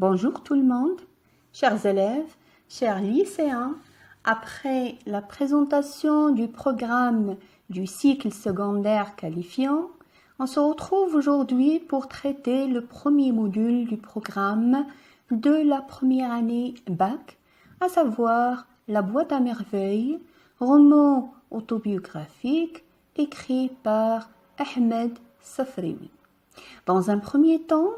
Bonjour tout le monde, chers élèves, chers lycéens. Après la présentation du programme du cycle secondaire qualifiant, on se retrouve aujourd'hui pour traiter le premier module du programme de la première année bac, à savoir la boîte à merveilles, roman autobiographique écrit par Ahmed Safraoui. Dans un premier temps,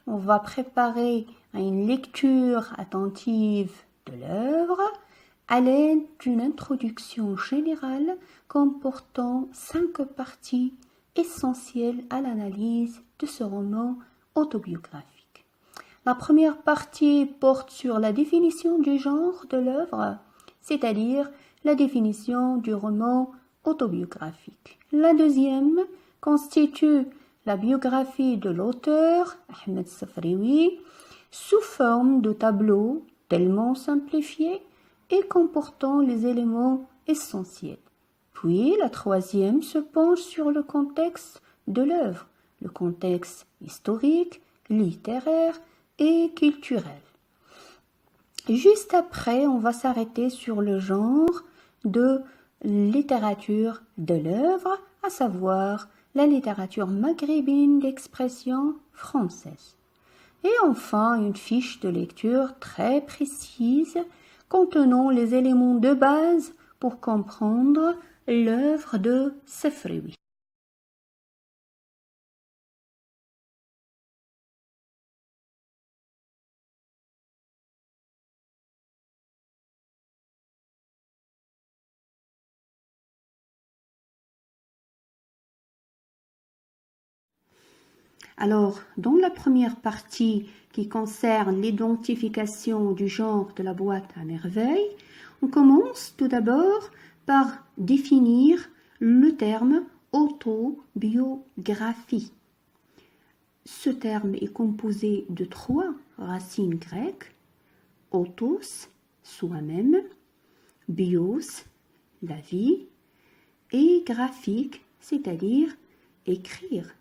on va préparer une lecture attentive de l'œuvre à l'aide d'une introduction générale comportant 5 parties essentielles à l'analyse de ce roman autobiographique. La première partie porte sur la définition du genre de l'œuvre, c'est-à-dire la définition du roman autobiographique. La deuxième constitue la biographie de l'auteur, Ahmed Safraoui, sous forme de tableau tellement simplifié et comportant les éléments essentiels. Puis la troisième se penche sur le contexte de l'œuvre, le contexte historique, littéraire et culturel. Juste après, on va s'arrêter sur le genre de littérature de l'œuvre, à savoir la littérature maghrébine d'expression française. Et enfin, une fiche de lecture très précise contenant les éléments de base pour comprendre l'œuvre de Safraoui. Alors, dans la première partie qui concerne l'identification du genre de la boîte à merveilles, on commence tout d'abord par définir le terme autobiographie. Ce terme est composé de 3 racines grecques, autos, soi-même, bios, la vie, et graphique, c'est-à-dire écrire.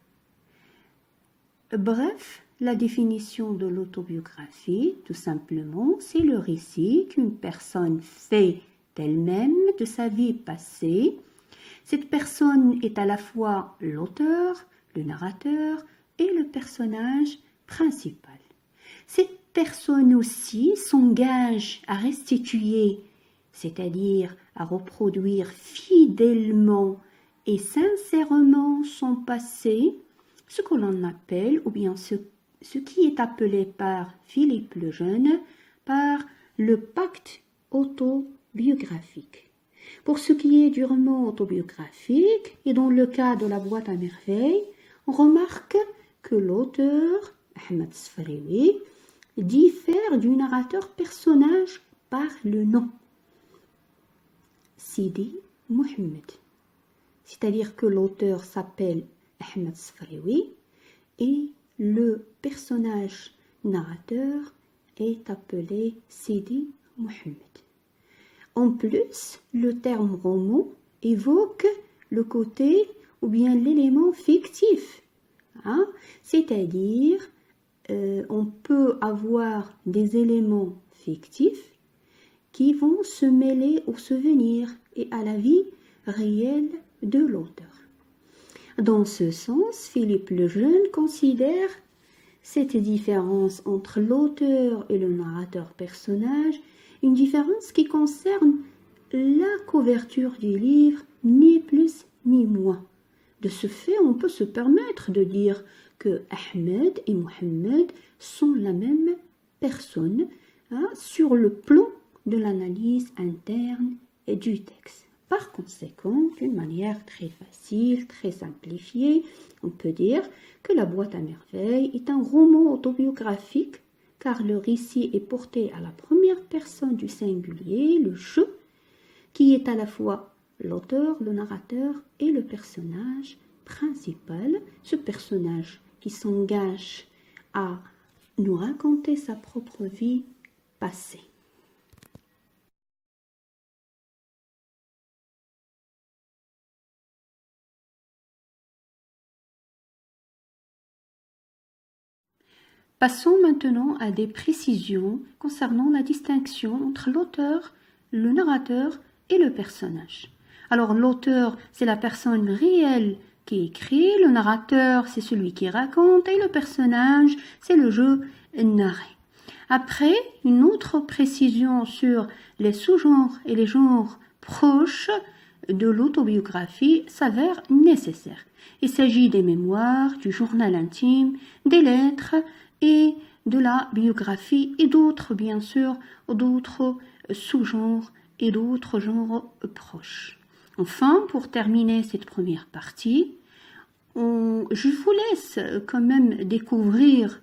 Bref, la définition de l'autobiographie, tout simplement, c'est le récit qu'une personne fait d'elle-même de sa vie passée. Cette personne est à la fois l'auteur, le narrateur et le personnage principal. Cette personne aussi s'engage à restituer, c'est-à-dire à reproduire fidèlement et sincèrement son passé, ce que l'on appelle, ou bien ce qui est appelé par Philippe le Jeune, par le pacte autobiographique. Pour ce qui est du roman autobiographique, et dans le cas de la boîte à merveilles, on remarque que l'auteur, Ahmed Safraoui, diffère du narrateur personnage par le nom, Sidi Mohammed. C'est-à-dire que l'auteur s'appelle Ahmed Safraoui et le personnage narrateur est appelé Sidi Mohammed. En plus, le terme roman évoque le côté ou bien l'élément fictif, c'est-à-dire on peut avoir des éléments fictifs qui vont se mêler au souvenir et à la vie réelle de l'auteur. Dans ce sens, Philippe le Jeune considère cette différence entre l'auteur et le narrateur personnage une différence qui concerne la couverture du livre, ni plus ni moins. De ce fait, on peut se permettre de dire que Ahmed et Mohammed sont la même personne sur le plan de l'analyse interne et du texte. Par conséquent, d'une manière très facile, très simplifiée, on peut dire que La boîte à merveilles est un roman autobiographique car le récit est porté à la première personne du singulier, le je, qui est à la fois l'auteur, le narrateur et le personnage principal, ce personnage qui s'engage à nous raconter sa propre vie passée. Passons maintenant à des précisions concernant la distinction entre l'auteur, le narrateur et le personnage. Alors l'auteur, c'est la personne réelle qui écrit, le narrateur, c'est celui qui raconte, et le personnage, c'est le jeu narré. Après, une autre précision sur les sous-genres et les genres proches de l'autobiographie s'avère nécessaire. Il s'agit des mémoires, du journal intime, des lettres et de la biographie et d'autres, bien sûr, d'autres sous-genres et d'autres genres proches. Enfin, pour terminer cette première partie, je vous laisse quand même découvrir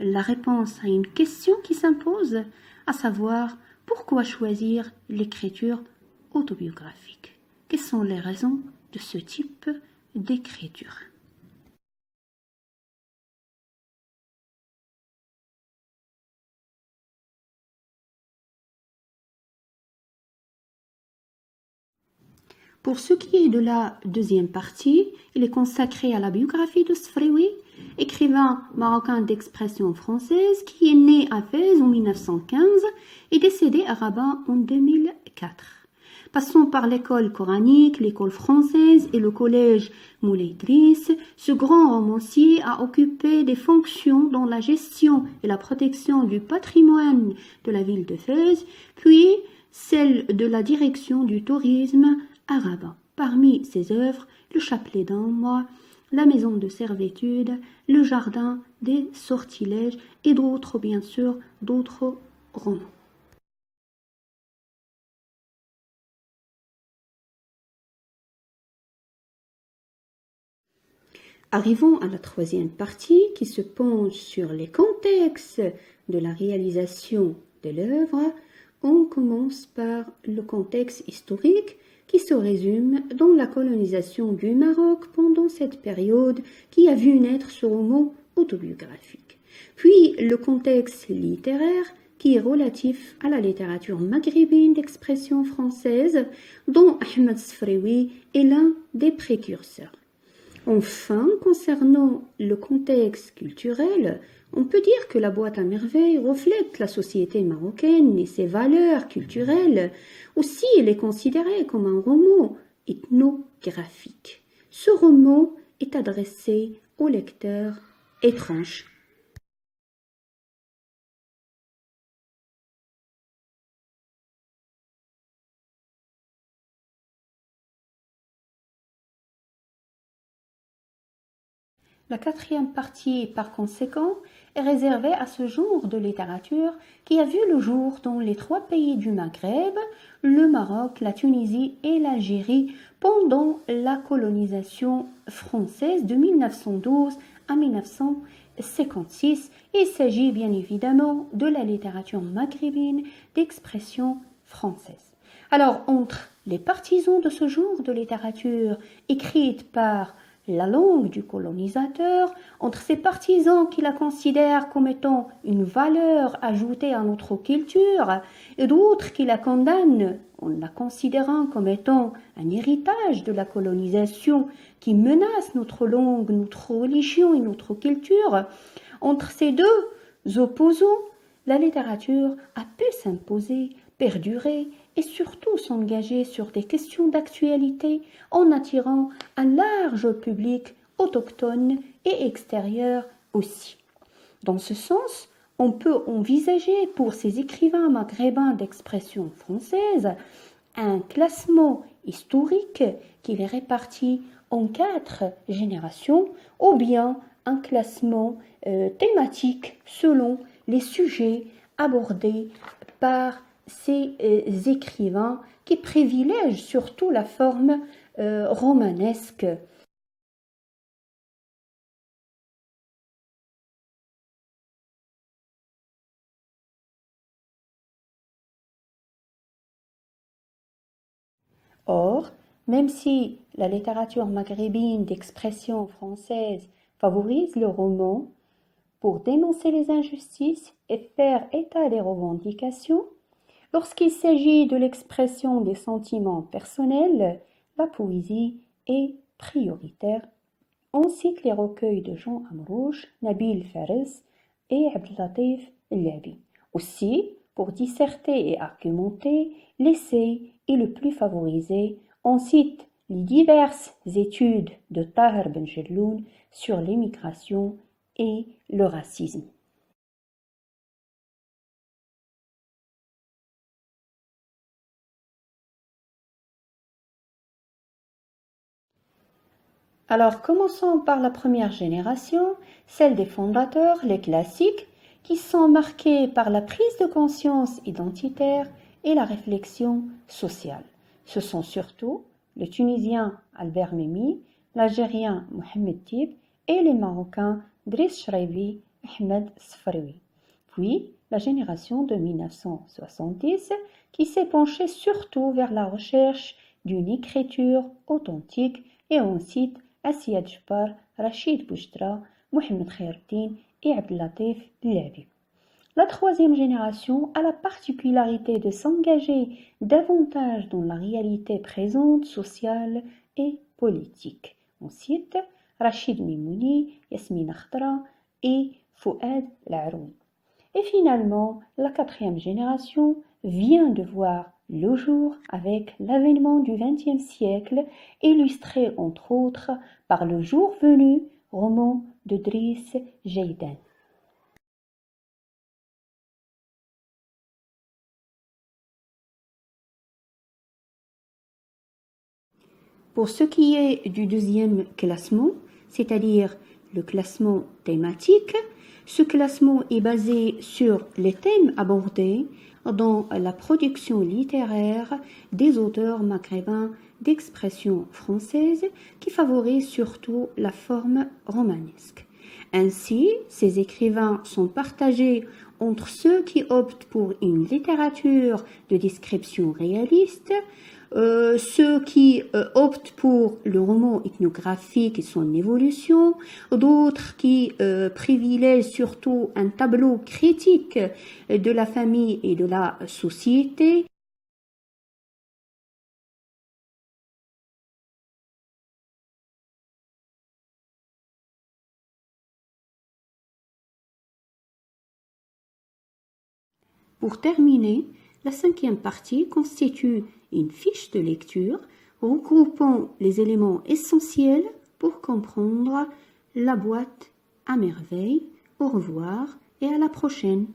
la réponse à une question qui s'impose, à savoir pourquoi choisir l'écriture autobiographique. Quelles sont les raisons de ce type d'écriture? Pour ce qui est de la deuxième partie, il est consacré à la biographie de Sfrioui, écrivain marocain d'expression française qui est né à Fès en 1915 et décédé à Rabat en 2004. Passons par l'école coranique, l'école française et le collège Moulay Idriss, ce grand romancier a occupé des fonctions dans la gestion et la protection du patrimoine de la ville de Fès, puis celle de la direction du tourisme à Rabat. Parmi ses œuvres, le chapelet d'Amra, la maison de servitude, le jardin des sortilèges et d'autres, bien sûr, d'autres romans. Arrivons à la troisième partie qui se penche sur les contextes de la réalisation de l'œuvre. On commence par le contexte historique qui se résume dans la colonisation du Maroc pendant cette période qui a vu naître ce roman autobiographique. Puis le contexte littéraire qui est relatif à la littérature maghrébine d'expression française dont Ahmed Sfrioui est l'un des précurseurs. Enfin, concernant le contexte culturel, on peut dire que la boîte à merveilles reflète la société marocaine et ses valeurs culturelles. Aussi, elle est considérée comme un roman ethnographique. Ce roman est adressé aux lecteurs étranges. La quatrième partie, par conséquent, est réservée à ce genre de littérature qui a vu le jour dans les trois pays du Maghreb, le Maroc, la Tunisie et l'Algérie, pendant la colonisation française de 1912 à 1956. Il s'agit bien évidemment de la littérature maghrébine d'expression française. Alors, entre les partisans de ce genre de littérature écrite par la langue du colonisateur, entre ces partisans qui la considèrent comme étant une valeur ajoutée à notre culture et d'autres qui la condamnent en la considérant comme étant un héritage de la colonisation qui menace notre langue, notre religion et notre culture, entre ces deux opposants, la littérature a pu s'imposer, perdurer et surtout s'engager sur des questions d'actualité en attirant un large public autochtone et extérieur aussi. Dans ce sens, on peut envisager pour ces écrivains maghrébins d'expression française un classement historique qui les répartit en 4 générations ou bien un classement thématique selon les sujets abordés par ces écrivains qui privilègent surtout la forme romanesque. Or, même si la littérature maghrébine d'expression française favorise le roman pour dénoncer les injustices et faire état des revendications, lorsqu'il s'agit de l'expression des sentiments personnels, la poésie est prioritaire. On cite les recueils de Jean Amrouche, Nabil Fares et Abdelatif Labi. Aussi, pour disserter et argumenter, l'essai est le plus favorisé. On cite les diverses études de Tahir Ben Jelloun sur l'immigration et le racisme. Alors commençons par la première génération, celle des fondateurs, les classiques, qui sont marqués par la prise de conscience identitaire et la réflexion sociale. Ce sont surtout le Tunisien Albert Memmi, l'Algérien Mohamed Tib et les Marocains Driss Shraibi et Ahmed Sfraoui. Puis la génération de 1970 qui s'est penchée surtout vers la recherche d'une écriture authentique et ensuite Assia Djbar, Rachid Bouchra, Mohamed Khairuddin et Abdelatif Labi. La troisième génération a la particularité de s'engager davantage dans la réalité présente, sociale et politique. On cite Rachid Mimouni, Yasmine Khadra et Fouad Laroui. Et finalement, la quatrième génération vient de voir le jour avec l'avènement du XXe siècle, illustré entre autres par Le jour venu, roman de Driss Jaydan. Pour ce qui est du deuxième classement, c'est-à-dire le classement thématique, ce classement est basé sur les thèmes abordés dans la production littéraire des auteurs maghrébins d'expression française qui favorisent surtout la forme romanesque. Ainsi, ces écrivains sont partagés entre ceux qui optent pour une littérature de description réaliste, ceux qui optent pour le roman ethnographique et son évolution, d'autres qui privilègent surtout un tableau critique de la famille et de la société. Pour terminer, la cinquième partie constitue une fiche de lecture regroupant les éléments essentiels pour comprendre la boîte à merveille. Au revoir et à la prochaine.